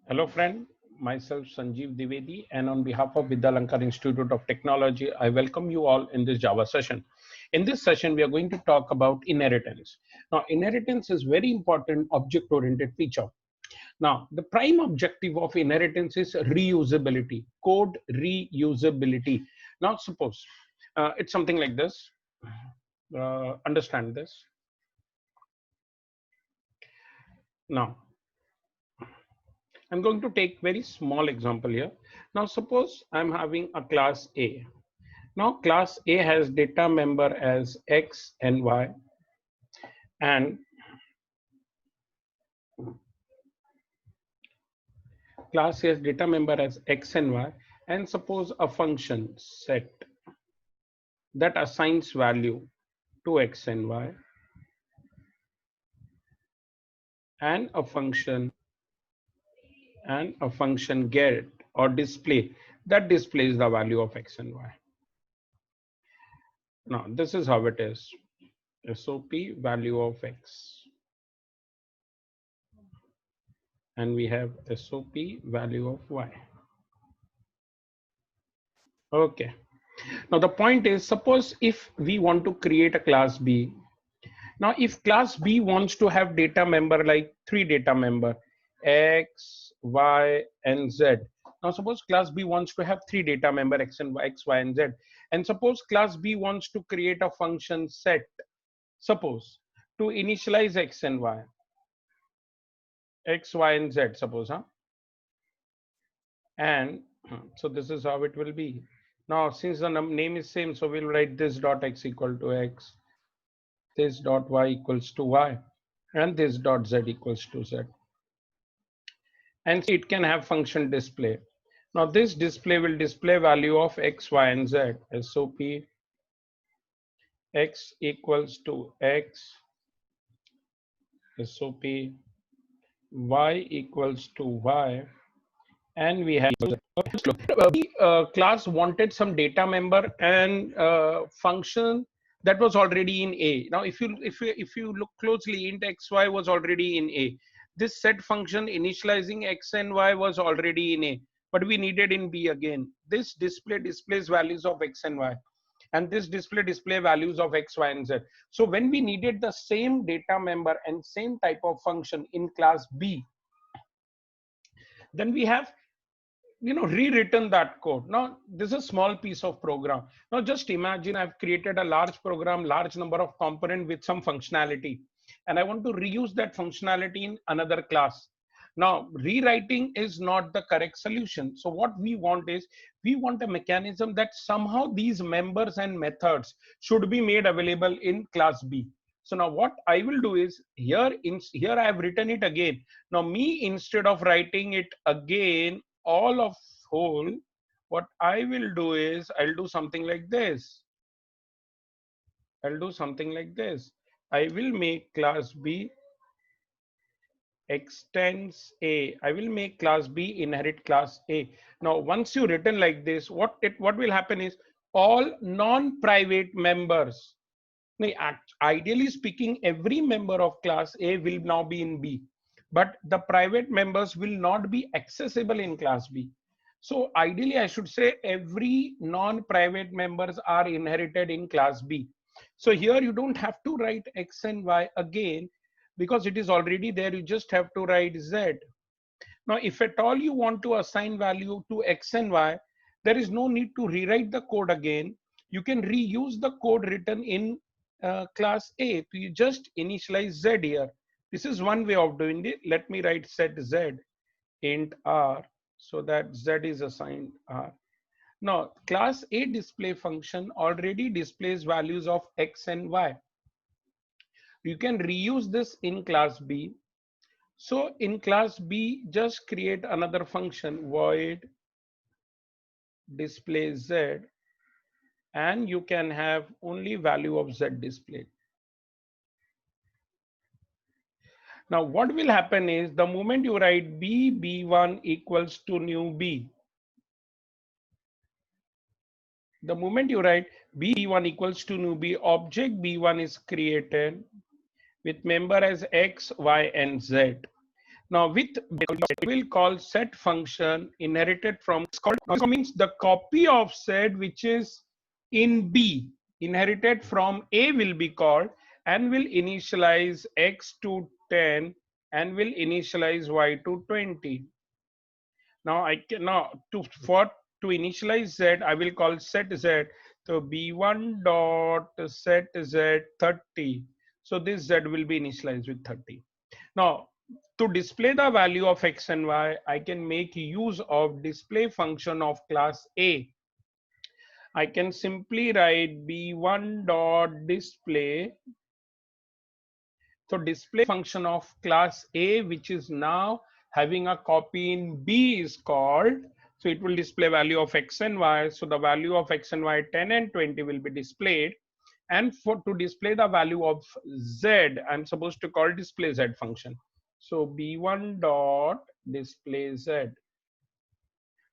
Hello, friend. Myself, Sanjeev Divedi, and on behalf of Vidyalankar Institute of Technology, I welcome you all in this Java session. In this session, we are going to talk about inheritance. Now, inheritance is very important object-oriented feature. Now, the prime objective of inheritance is reusability, code reusability. Now, suppose it's something like this. Understand this. Now, I'm going to take very small example here. Now, suppose I'm having a class A. Now, class A has data member as X and Y, and class A has data member as X and Y, and suppose a function set that assigns value to X and Y, and a function get or display that displays the value of X and Y. Now, this is how it is. SOP value of X. And we have SOP value of Y. Okay. Now the point is, suppose if we want to create a class B. Now if class B wants to have data member like three data member, X, Y, and Z. Now suppose class B wants to have three data member X and Y, X, Y, and Z. And suppose class B wants to create a function set, suppose, to initialize X and Y. X, Y, and Z, suppose, huh? And so this is how it will be. Now, since the name is same, so we'll write this dot X equal to X, this dot Y equals to Y, and this dot Z equals to Z. And it can have function display. Now, this display will display value of X, Y, and Z. SOP X equals to X, SOP Y equals to Y, and we have class wanted some data member and function that was already in A. Now if you look closely, int xy was already in A. This set function initializing X and Y was already in A, but we needed in B again. This display displays values of X and Y, and this display values of X, Y, and Z. So when we needed the same data member and same type of function in class B, then we have rewritten that code. Now this is a small piece of program. Now just imagine I've created a large program, large number of component with some functionality, and I want to reuse that functionality in another class. Now rewriting is not the correct solution. So what we want is, we want a mechanism that somehow these members and methods should be made available in class B. So now what I will do is, here I have written it again. Now me, instead of writing it again all of whole, what I will do is, I'll do something like this. I will make class B extends A. I will make class B inherit class A. Now once you written like this, what will happen is, all non-private members, ideally speaking, every member of class A will now be in B, but the private members will not be accessible in class B. So ideally I should say every non-private members are inherited in class B. So here you don't have to write X and Y again, because it is already there. You just have to write Z. Now if at all you want to assign value to X and Y, there is no need to rewrite the code again. You can reuse the code written in class A. So you just initialize Z here. This is one way of doing it. Let me write set Z int R, so that Z is assigned R. Now class A display function already displays values of X and Y. You can reuse this in class B. So in class B, just create another function, void display Z, and you can have only value of Z displayed. Now what will happen is, the moment you write B1 equals to new B, the moment you write B1 equals to new B, object B1 is created with member as X, Y, and Z. Now with will call set function inherited from means the copy of set which is in B inherited from A will be called and will initialize X to 10 and will initialize Y to 20. Now I can now to initialize Z I will call set Z. So B1 dot set Z 30. So this Z will be initialized with 30. Now to display the value of X and Y, I can make use of display function of class A. I can simply write B1 dot display. So display function of class A, which is now having a copy in B is called. So it will display value of X and Y. So the value of X and Y 10 and 20 will be displayed. And for to display the value of Z, I'm supposed to call display Z function. So B1 dot display Z.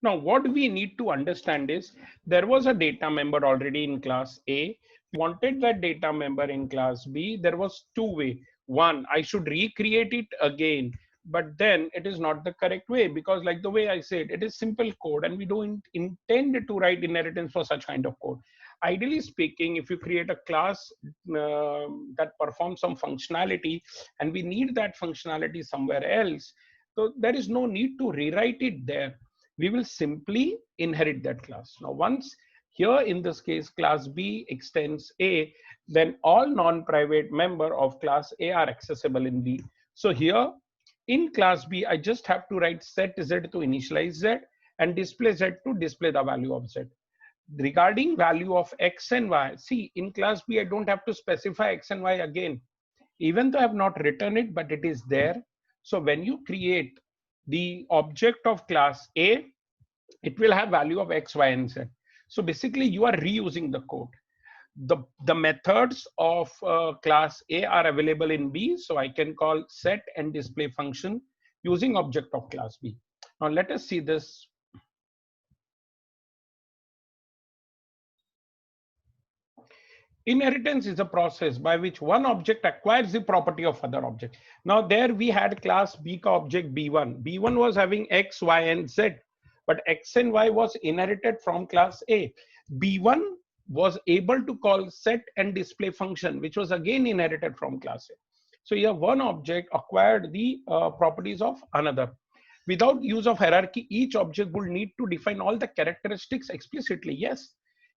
Now, what we need to understand is there was a data member already in class A. We wanted that data member in class B. There was two ways. One, I should recreate it again, but then it is not the correct way because like the way I said, it is simple code and we don't intend to write inheritance for such kind of code. Ideally speaking, if you create a class that performs some functionality and we need that functionality somewhere else, so there is no need to rewrite it there. We will simply inherit that class. Now, once here in this case, class B extends A, then all non-private member of class A are accessible in B. So here in class B, I just have to write set Z to initialize Z and display Z to display the value of Z. Regarding value of X and Y, see in class B, I don't have to specify X and Y again. Even though I have not written it, but it is there. So when you create the object of class A, it will have value of X, Y, and Z. So basically you are reusing the code. The methods of class A are available in B. So I can call set and display function using object of class B. Now let us see this. Inheritance is a process by which one object acquires the property of other object. Now there we had class B ka object B1. B1 was having X, Y, and Z, but X and Y was inherited from class A. B1 was able to call set and display function, which was again inherited from class A. So here one object acquired the properties of another. Without use of hierarchy, each object would need to define all the characteristics explicitly. Yes,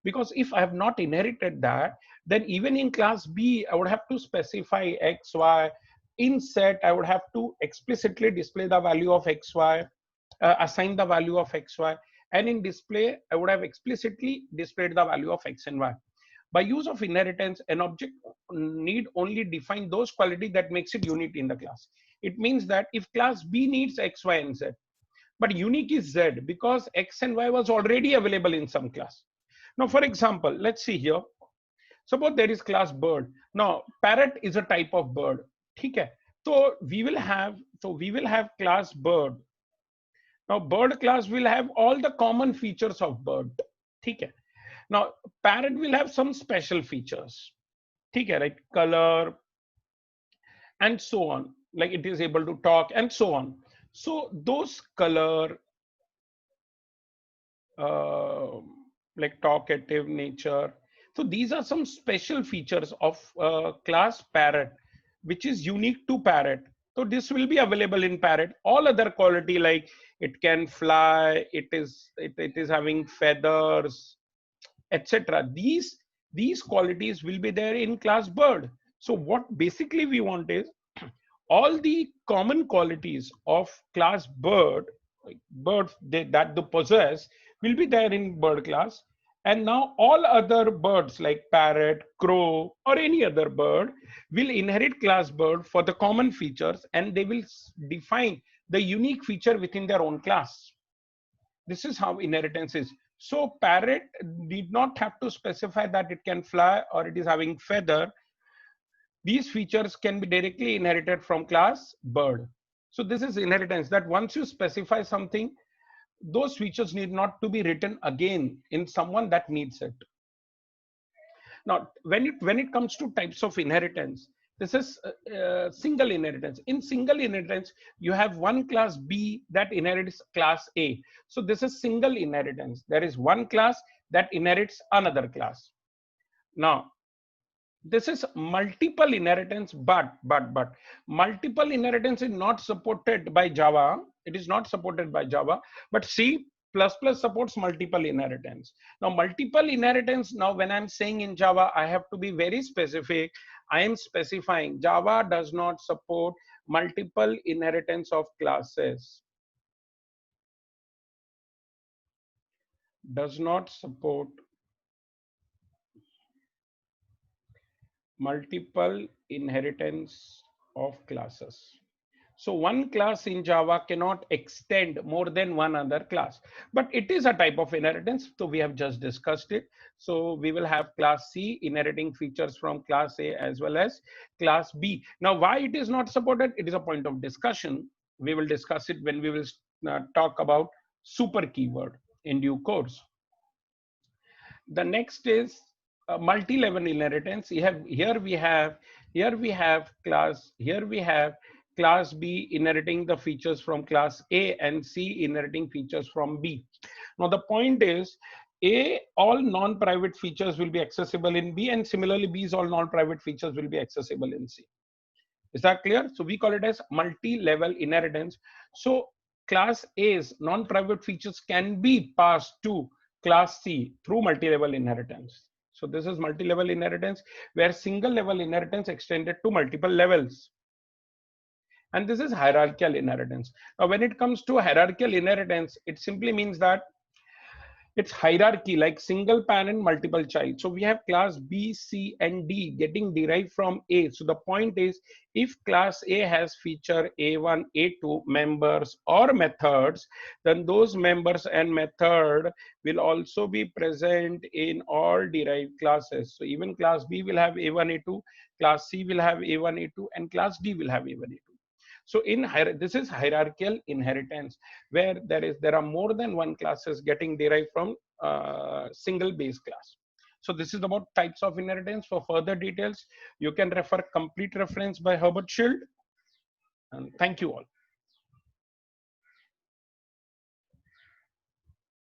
because if I have not inherited that, then even in class B, I would have to specify X, Y. In set, I would have to explicitly display the value of X, Y, assign the value of X, Y. And in display, I would have explicitly displayed the value of X and Y. By use of inheritance, an object need only define those qualities that makes it unique in the class. It means that if class B needs X, Y, and Z, but unique is Z because X and Y was already available in some class. Now, for example, let's see here. Suppose there is class bird. Now, parrot is a type of bird. Okay. So we will have class bird. Now, bird class will have all the common features of bird. Okay. Now, parrot will have some special features. Okay, right? Color and so on. Like it is able to talk and so on. So those color, like talkative nature. So these are some special features of class parrot, which is unique to parrot. So this will be available in parrot. All other quality like it can fly, it is having feathers, etc. These qualities will be there in class bird. So what basically we want is all the common qualities of class bird, like birds that they possess, will be there in bird class. And now all other birds like parrot, crow, or any other bird will inherit class bird for the common features and they will define the unique feature within their own class. This is how inheritance is. So parrot did not have to specify that it can fly or it is having feather. These features can be directly inherited from class bird. So this is inheritance, that once you specify something, those features need not to be written again in someone that needs it. Now, when it comes to types of inheritance, This is single inheritance. In single inheritance, you have one class B that inherits class A. So this is single inheritance. There is one class that inherits another class. Now, this is multiple inheritance, but multiple inheritance is not supported by Java. It is not supported by Java, but C++ supports multiple inheritance. Now, multiple inheritance, now when I'm saying in Java, I have to be very specific. I am specifying Java does not support multiple inheritance of classes. Does not support multiple inheritance of classes. So one class in Java cannot extend more than one other class, but it is a type of inheritance. So we have just discussed it. So we will have class C inheriting features from class A as well as class B. Now, why it is not supported? It is a point of discussion. We will discuss it when we will talk about super keyword in due course. The next is multi-level inheritance. Here we have class B inheriting the features from class A and C inheriting features from B. Now the point is, A, all non-private features will be accessible in B, and similarly B's all non-private features will be accessible in C. Is that clear? So we call it as multi-level inheritance. So class A's non-private features can be passed to class C through multi-level inheritance. So this is multi-level inheritance, where single level inheritance extended to multiple levels. And this is hierarchical inheritance. Now, when it comes to hierarchical inheritance, it simply means that it's hierarchy, like single parent, multiple child. So we have class B, C, and D getting derived from A. So the point is, if class A has feature A1, A2 members or methods, then those members and method will also be present in all derived classes. So even class B will have A1, A2, class C will have A1, A2, and class D will have A1, A2. So this is hierarchical inheritance, where there are more than one classes getting derived from single base class. So this is about types of inheritance. For further details, you can refer complete reference by Herbert Schild. And thank you all.